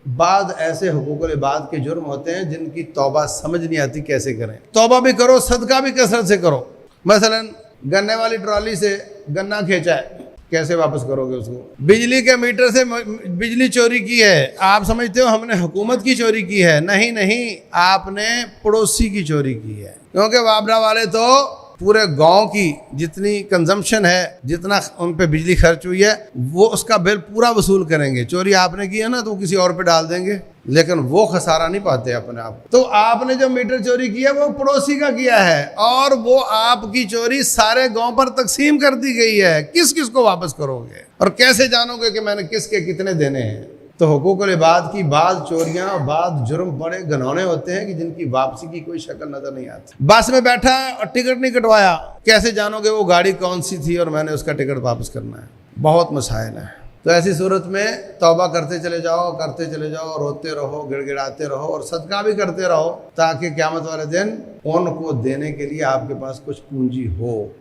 बाद ऐसे हुकूकुल इबाद के जुर्म होते हैं जिनकी तौबा समझ नहीं आती कैसे करें। तौबा भी करो, सदका भी कसरत से करो। मसलन गन्ने वाली ट्रॉली से गन्ना खींचा है, कैसे वापस करोगे उसको? बिजली के मीटर से बिजली चोरी की है, आप समझते हो हमने हुकूमत की चोरी की है? नहीं नहीं, आपने पड़ोसी की चोरी की है। क्योंकि वाबरा वाले तो पूरे गांव की जितनी कंजम्पशन है, जितना उन पे बिजली खर्च हुई है, वो उसका बिल पूरा वसूल करेंगे। चोरी आपने की है ना, तो किसी और पे डाल देंगे, लेकिन वो खसारा नहीं पाते अपने आप। तो आपने जो मीटर चोरी किया वो पड़ोसी का किया है, और वो आपकी चोरी सारे गांव पर तकसीम कर दी गई है। किस किस को वापस करोगे और कैसे जानोगे कि मैंने किसके कितने देने हैं? तो हुकूकुल इबाद की बाद चोरियां, बाद जुर्म बड़े घनौने होते हैं कि जिनकी वापसी की कोई शक्ल नजर नहीं आती। बस में बैठा और टिकट नहीं कटवाया, कैसे जानोगे वो गाड़ी कौन सी थी और मैंने उसका टिकट वापस करना है? बहुत मसाइल है। तो ऐसी सूरत में तौबा करते चले जाओ, करते चले जाओ, रोते रहो, गिड़गिड़ाते रहो और सदका भी करते रहो, ताकि क़यामत वाले दिन उनको देने के लिए आपके पास कुछ पूंजी हो।